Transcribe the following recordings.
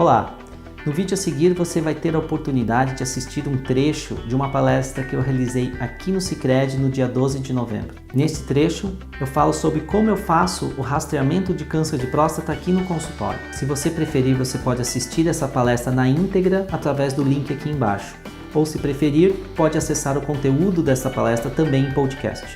Olá! No vídeo a seguir você vai ter a oportunidade de assistir um trecho de uma palestra que eu realizei aqui no Sicredi no dia 12 de novembro. Neste trecho eu falo sobre como eu faço o rastreamento de câncer de próstata aqui no consultório. Se você preferir, você pode assistir essa palestra na íntegra através do link aqui embaixo. Ou se preferir, pode acessar o conteúdo dessa palestra também em podcast.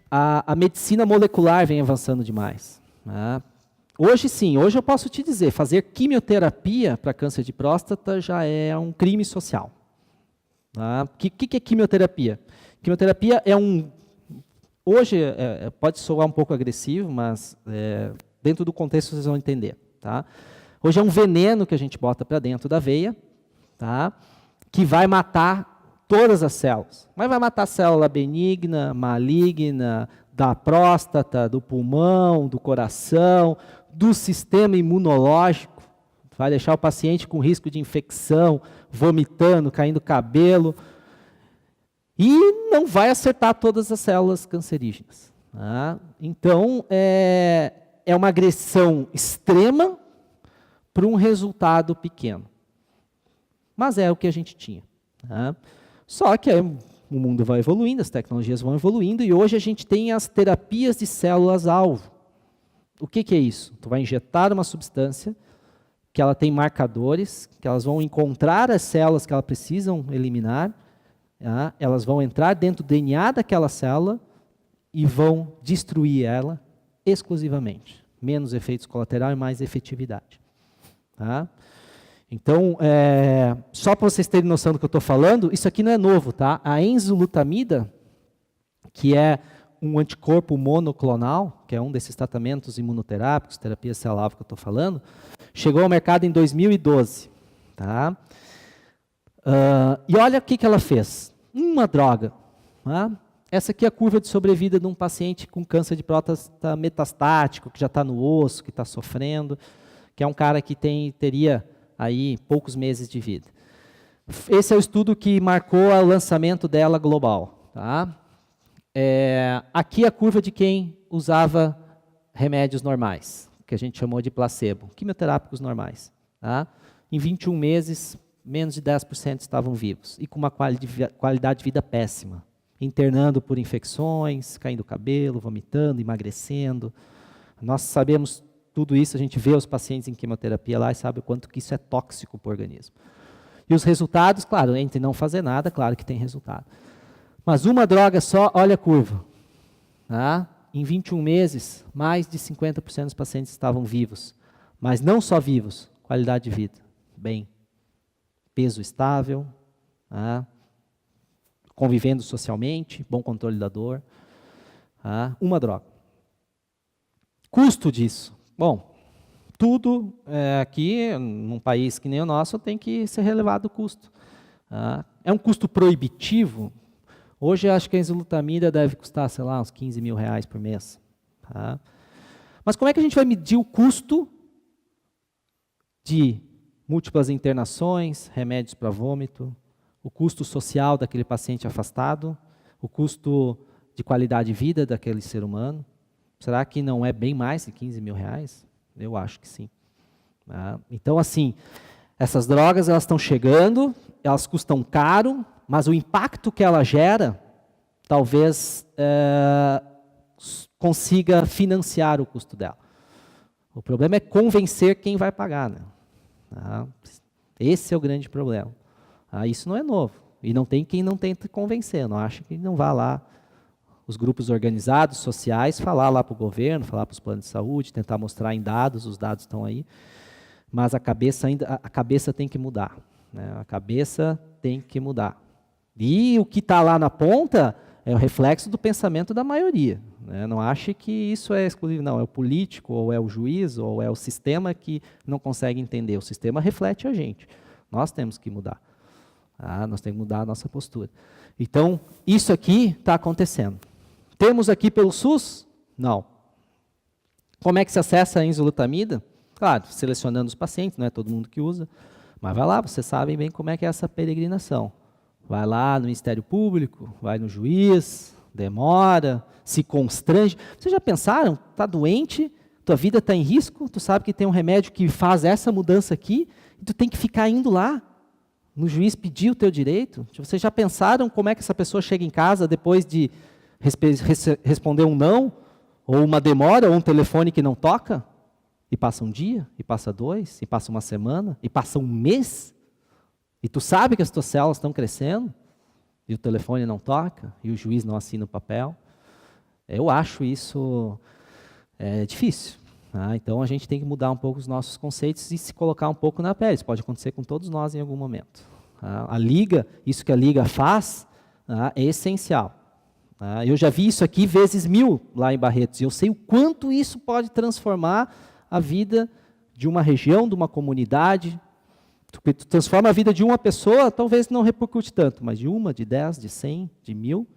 A medicina molecular vem avançando demais, né? Hoje sim, hoje eu posso te dizer, fazer quimioterapia para câncer de próstata já é um crime social. Tá? O que é quimioterapia? Quimioterapia é hoje pode soar um pouco agressivo, mas dentro do contexto vocês vão entender. Tá? Hoje é um veneno que a gente bota para dentro da veia, tá? Que vai matar todas as células. Mas vai matar a célula benigna, maligna, da próstata, do pulmão, do coração, do sistema imunológico, vai deixar o paciente com risco de infecção, vomitando, caindo cabelo, e não vai acertar todas as células cancerígenas. Tá? Então, é uma agressão extrema para um resultado pequeno. Mas é o que a gente tinha. Tá? Só que o mundo vai evoluindo, as tecnologias vão evoluindo, e hoje a gente tem as terapias de células-alvo. O que é isso? Tu vai injetar uma substância que ela tem marcadores, que elas vão encontrar as células que elas precisam eliminar, tá? Elas vão entrar dentro do DNA daquela célula e vão destruir ela exclusivamente. Menos efeitos colaterais e mais efetividade. Tá? Então, só para vocês terem noção do que eu estou falando, isso aqui não é novo. Tá? A enzalutamida, que é um anticorpo monoclonal, que é um desses tratamentos imunoterápicos, terapia celular que eu estou falando, chegou ao mercado em 2012. Tá? E olha o que ela fez. Uma droga. Tá? Essa aqui é a curva de sobrevida de um paciente com câncer de próstata metastático, que já está no osso, que está sofrendo, que é um cara que teria aí poucos meses de vida. Esse é o estudo que marcou o lançamento dela global. Tá? Aqui a curva de quem usava remédios normais, que a gente chamou de placebo, quimioterápicos normais. Tá? Em 21 meses, menos de 10% estavam vivos, e com uma qualidade de vida péssima, internando por infecções, caindo cabelo, vomitando, emagrecendo. Nós sabemos tudo isso, a gente vê os pacientes em quimioterapia lá e sabe o quanto que isso é tóxico para o organismo. E os resultados, claro, entre não fazer nada, claro que tem resultado. Mas uma droga só, olha a curva. Tá? Em 21 meses, mais de 50% dos pacientes estavam vivos. Mas não só vivos, qualidade de vida. Bem, peso estável, tá? Convivendo socialmente, bom controle da dor. Tá? Uma droga. Custo disso. Bom, tudo aqui, num país que nem o nosso, tem que ser relevado o custo. Tá? É um custo proibitivo. Hoje, acho que a enzalutamida deve custar, sei lá, uns 15 mil reais por mês. Tá? Mas como é que a gente vai medir o custo de múltiplas internações, remédios para vômito, o custo social daquele paciente afastado, o custo de qualidade de vida daquele ser humano? Será que não é bem mais de 15 mil reais? Eu acho que sim. Tá? Então, assim, essas drogas elas estão chegando, elas custam caro, mas o impacto que ela gera, talvez consiga financiar o custo dela. O problema é convencer quem vai pagar. Né? Tá? Esse é o grande problema. Isso não é novo. E não tem quem não tenta convencer. Não acha que não vá lá os grupos organizados, sociais, falar lá para o governo, falar para os planos de saúde, tentar mostrar em dados, os dados estão aí. Mas a cabeça tem que mudar. Né? A cabeça tem que mudar. E o que está lá na ponta é o reflexo do pensamento da maioria. Né? Não ache que isso é exclusivo, não. É o político, ou é o juiz, ou é o sistema que não consegue entender. O sistema reflete a gente. Nós temos que mudar. Nós temos que mudar a nossa postura. Então, isso aqui está acontecendo. Temos aqui pelo SUS? Não. Como é que se acessa a enzalutamida? Claro, selecionando os pacientes, não é todo mundo que usa. Mas vai lá, vocês sabem bem como é que é essa peregrinação. Vai lá no Ministério Público, vai no juiz, demora, se constrange. Vocês já pensaram? Está doente, tua vida está em risco, tu sabe que tem um remédio que faz essa mudança aqui, e tu tem que ficar indo lá, no juiz pedir o teu direito. Vocês já pensaram como é que essa pessoa chega em casa depois de responder um não, ou uma demora, ou um telefone que não toca? E passa um dia, e passa 2, e passa uma semana, e passa um mês, e tu sabe que as tuas células estão crescendo, e o telefone não toca, e o juiz não assina o papel. Eu acho isso difícil. Tá? Então a gente tem que mudar um pouco os nossos conceitos e se colocar um pouco na pele. Isso pode acontecer com todos nós em algum momento. Tá? A Liga, isso que a Liga faz, tá, é essencial. Tá? Eu já vi isso aqui vezes 1000 lá em Barretos, e eu sei o quanto isso pode transformar a vida de uma região, de uma comunidade. Tu transforma a vida de uma pessoa, talvez não repercute tanto, mas de uma, de 10, de 100, de 1000,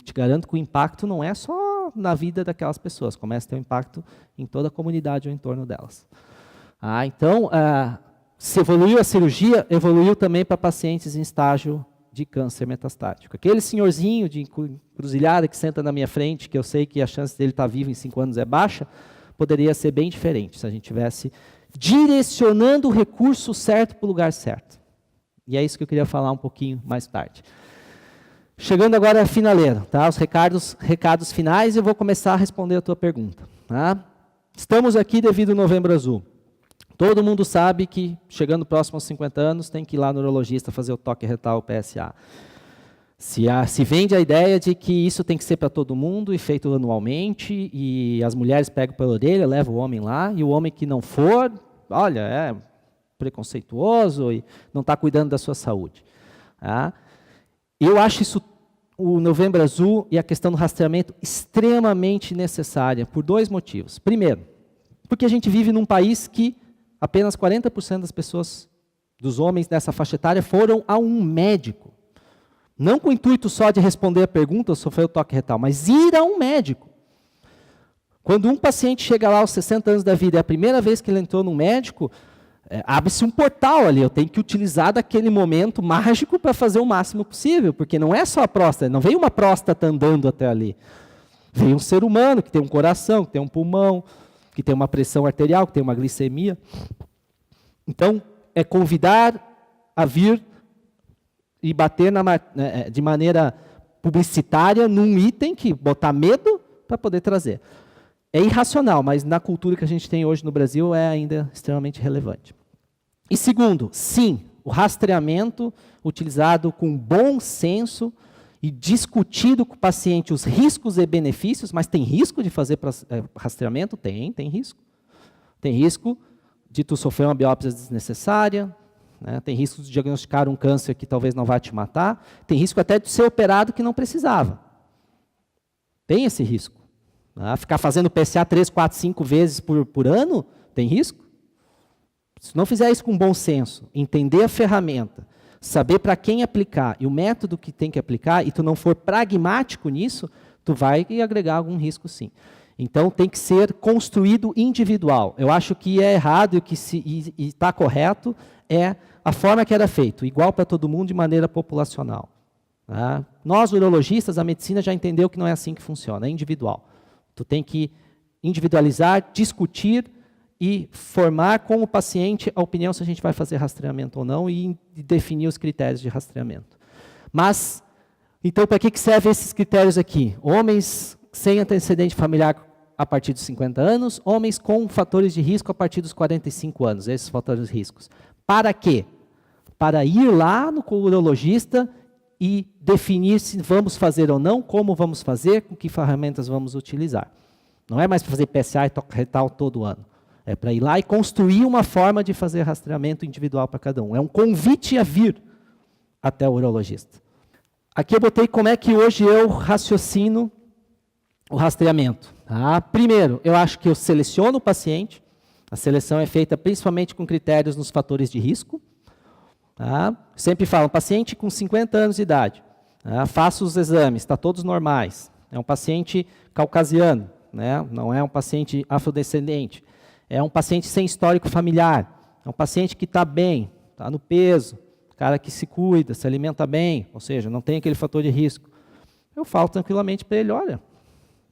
te garanto que o impacto não é só na vida daquelas pessoas, começa a ter um impacto em toda a comunidade ao entorno delas. Então, se evoluiu a cirurgia, evoluiu também para pacientes em estágio de câncer metastático. Aquele senhorzinho de encruzilhada que senta na minha frente, que eu sei que a chance dele estar vivo em 5 anos é baixa, poderia ser bem diferente se a gente tivesse direcionando o recurso certo para o lugar certo. E é isso que eu queria falar um pouquinho mais tarde. Chegando agora a finaleira, tá? Os recados finais, e eu vou começar a responder a tua pergunta. Tá? Estamos aqui devido ao Novembro Azul. Todo mundo sabe que, chegando próximo aos 50 anos, tem que ir lá no urologista fazer o toque retal, o PSA. Se vende a ideia de que isso tem que ser para todo mundo e feito anualmente, e as mulheres pegam pela orelha, levam o homem lá, e o homem que não for, olha, é preconceituoso e não está cuidando da sua saúde. Tá? Eu acho isso, o Novembro Azul e a questão do rastreamento, extremamente necessária, por 2 motivos. Primeiro, porque a gente vive num país que apenas 40% das pessoas, dos homens nessa faixa etária, foram a um médico. Não com o intuito só de responder a pergunta ou sofrer o toque retal, mas ir a um médico. Quando um paciente chega lá aos 60 anos da vida, é a primeira vez que ele entrou num médico, abre-se um portal ali, eu tenho que utilizar daquele momento mágico para fazer o máximo possível, porque não é só a próstata, não veio uma próstata andando até ali. Veio um ser humano que tem um coração, que tem um pulmão, que tem uma pressão arterial, que tem uma glicemia. Então, é convidar a vir e bater de maneira publicitária num item que botar medo para poder trazer. É irracional, mas na cultura que a gente tem hoje no Brasil é ainda extremamente relevante. E segundo, sim, o rastreamento utilizado com bom senso e discutido com o paciente os riscos e benefícios, mas tem risco de fazer rastreamento? Tem risco. Tem risco de tu sofrer uma biópsia desnecessária, né? Tem risco de diagnosticar um câncer que talvez não vá te matar, tem risco até de ser operado que não precisava. Tem esse risco. Né? Ficar fazendo PSA 3, 4, 5 vezes por ano, tem risco? Se não fizer isso com bom senso, entender a ferramenta, saber para quem aplicar e o método que tem que aplicar, e tu não for pragmático nisso, tu vai agregar algum risco sim. Então tem que ser construído individual. Eu acho que é errado e está correto é a forma que era feito, igual para todo mundo de maneira populacional. Tá? Nós, urologistas, a medicina já entendeu que não é assim que funciona, é individual. Tu tem que individualizar, discutir e formar com o paciente a opinião se a gente vai fazer rastreamento ou não e definir os critérios de rastreamento. Mas, então, para que servem esses critérios aqui? Homens sem antecedente familiar a partir dos 50 anos, homens com fatores de risco a partir dos 45 anos, esses fatores de riscos. Para quê? Para ir lá no urologista e definir se vamos fazer ou não, como vamos fazer, com que ferramentas vamos utilizar. Não é mais para fazer PSA e toque retal todo ano. É para ir lá e construir uma forma de fazer rastreamento individual para cada um. É um convite a vir até o urologista. Aqui eu botei como é que hoje eu raciocino o rastreamento. Tá? Primeiro, eu acho que eu seleciono o paciente. A seleção é feita principalmente com critérios nos fatores de risco. Tá? Sempre falo, um paciente com 50 anos de idade, tá? Faço os exames, está todos normais. É um paciente caucasiano, né? Não é um paciente afrodescendente. É um paciente sem histórico familiar. É um paciente que está bem, está no peso, cara que se cuida, se alimenta bem, ou seja, não tem aquele fator de risco. Eu falo tranquilamente para ele, olha,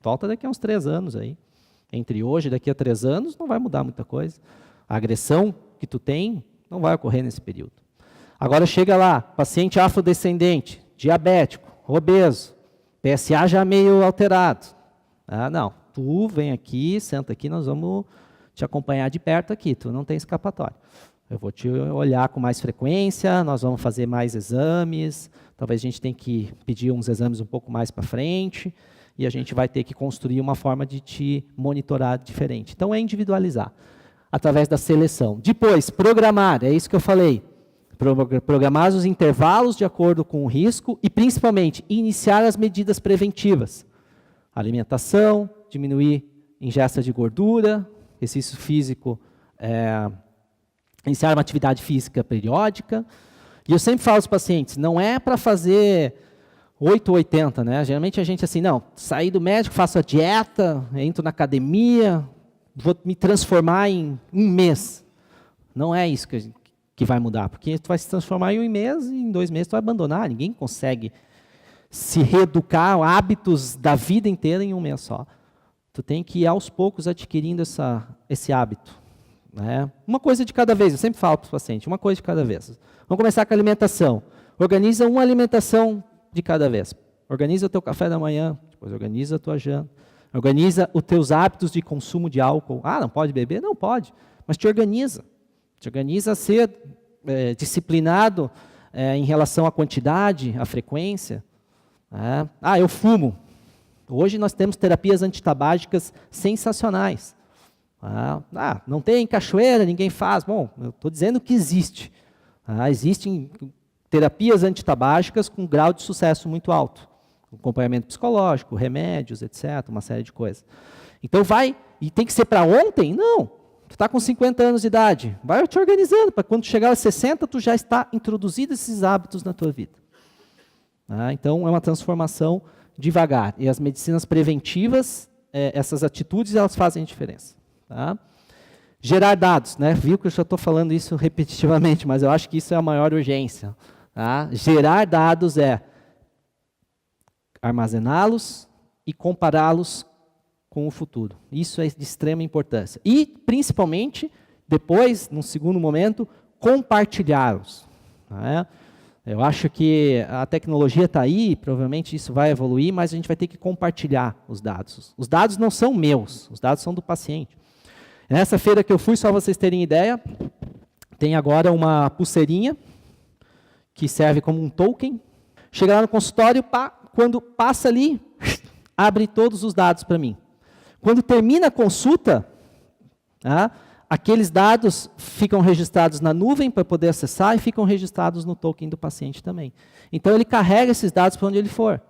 volta daqui a uns 3 anos aí. entre hoje e daqui a 3 anos, não vai mudar muita coisa. A agressão que tu tem não vai ocorrer nesse período. Agora chega lá, paciente afrodescendente, diabético, obeso, PSA já meio alterado. Ah, não, tu vem aqui, senta aqui, nós vamos te acompanhar de perto aqui, tu não tem escapatória. Eu vou te olhar com mais frequência, nós vamos fazer mais exames, talvez a gente tenha que pedir uns exames um pouco mais para frente, e a gente vai ter que construir uma forma de te monitorar diferente. Então, é individualizar, através da seleção. Depois, programar, é isso que eu falei. Programar os intervalos de acordo com o risco e, principalmente, iniciar as medidas preventivas. Alimentação, diminuir ingesta de gordura, exercício físico, iniciar uma atividade física periódica. E eu sempre falo aos pacientes, não é para fazer 8 ou 80, né? Geralmente a gente assim, não, sair do médico, faço a dieta, entro na academia, vou me transformar em um mês. Não é isso que vai mudar, porque tu vai se transformar em um mês e em 2 meses tu vai abandonar. Ninguém consegue se reeducar hábitos da vida inteira em um mês só. Tu tem que ir aos poucos adquirindo esse hábito. Né? Uma coisa de cada vez, eu sempre falo para os pacientes, uma coisa de cada vez. Vamos começar com a alimentação. Organiza uma alimentação de cada vez. Organiza o teu café da manhã, depois organiza a tua janta. Organiza os teus hábitos de consumo de álcool. Ah, não pode beber? Não pode, mas te organiza. Te organiza a ser disciplinado em relação à quantidade, à frequência. Ah, eu fumo. Hoje nós temos terapias antitabágicas sensacionais. Não tem cachoeira, ninguém faz. Bom, eu estou dizendo que existe. Existem terapias antitabágicas com grau de sucesso muito alto. Acompanhamento psicológico, remédios, etc., uma série de coisas. Então vai, e tem que ser para ontem? Não. Tu está com 50 anos de idade, vai te organizando, para quando chegar aos 60, tu já está introduzido esses hábitos na tua vida. Então é uma transformação devagar. E as medicinas preventivas, essas atitudes, elas fazem diferença. Tá? Gerar dados, né? Viu que eu já estou falando isso repetitivamente, mas eu acho que isso é a maior urgência. Tá? Gerar dados é armazená-los e compará-los com o futuro. Isso é de extrema importância. E, principalmente, depois, num segundo momento, compartilhá-los. Tá? Eu acho que a tecnologia está aí, provavelmente isso vai evoluir, mas a gente vai ter que compartilhar os dados. Os dados não são meus, os dados são do paciente. Nessa feira que eu fui, só vocês terem ideia, tem agora uma pulseirinha que serve como um token. Chega lá no consultório, quando passa ali, abre todos os dados para mim. Quando termina a consulta, aqueles dados ficam registrados na nuvem para poder acessar e ficam registrados no token do paciente também. Então, ele carrega esses dados para onde ele for.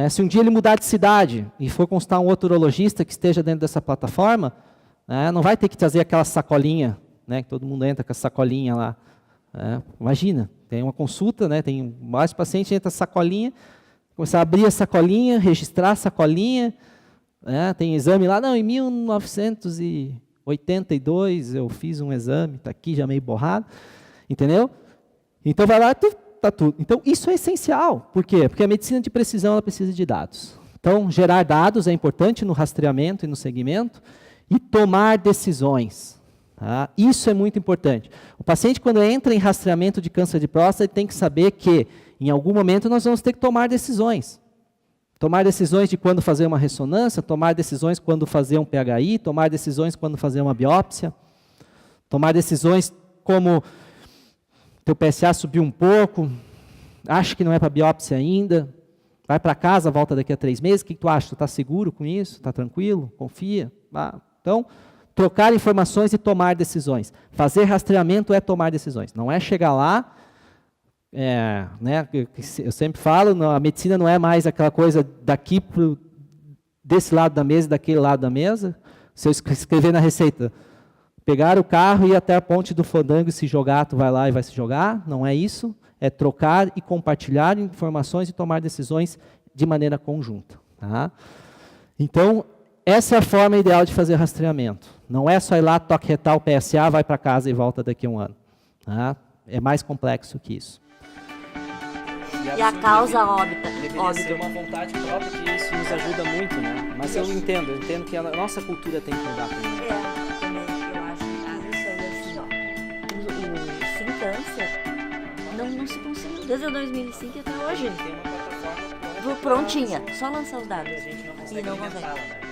Se um dia ele mudar de cidade e for consultar um outro urologista que esteja dentro dessa plataforma, não vai ter que trazer aquela sacolinha, que todo mundo entra com a sacolinha lá. Imagina, tem uma consulta, tem mais pacientes, entra a sacolinha, começar a abrir a sacolinha, registrar a sacolinha, tem exame lá, não, em 1982 eu fiz um exame, está aqui já meio borrado, entendeu? Então vai lá, está tudo. Então isso é essencial, por quê? Porque a medicina de precisão ela precisa de dados. Então gerar dados é importante no rastreamento e no segmento, e tomar decisões. Tá? Isso é muito importante. O paciente, quando entra em rastreamento de câncer de próstata, ele tem que saber que, em algum momento, nós vamos ter que tomar decisões. Tomar decisões de quando fazer uma ressonância, tomar decisões quando fazer um PHI, tomar decisões quando fazer uma biópsia, tomar decisões como teu PSA subiu um pouco, acha que não é para biópsia ainda, vai para casa, volta daqui a 3 meses, o que tu acha? Tu está seguro com isso? Está tranquilo? Confia? Então, trocar informações e tomar decisões. Fazer rastreamento é tomar decisões. Não é chegar lá, eu sempre falo, a medicina não é mais aquela coisa daqui desse lado da mesa e daquele lado da mesa. Se eu escrever na receita, pegar o carro e ir até a ponte do Fandango e se jogar, tu vai lá e vai se jogar. Não é isso. É trocar e compartilhar informações e tomar decisões de maneira conjunta. Tá? Então, essa é a forma ideal de fazer rastreamento. Não é só ir lá, toque retal, PSA, vai para casa e volta daqui a 1 ano. Tá? É mais complexo que isso. E a causa óbita deveria ser uma vontade própria, que isso nos ajuda muito, né? Mas eu entendo que a nossa cultura tem que mudar também. Também, eu acho que isso aí, assim, ó, o Sim Câncer não se conseguiu, desde 2005 até hoje. Tem uma plataforma Prontinha, só lançar os dados. e a gente não E consegue não alimentá-la, consegue. né?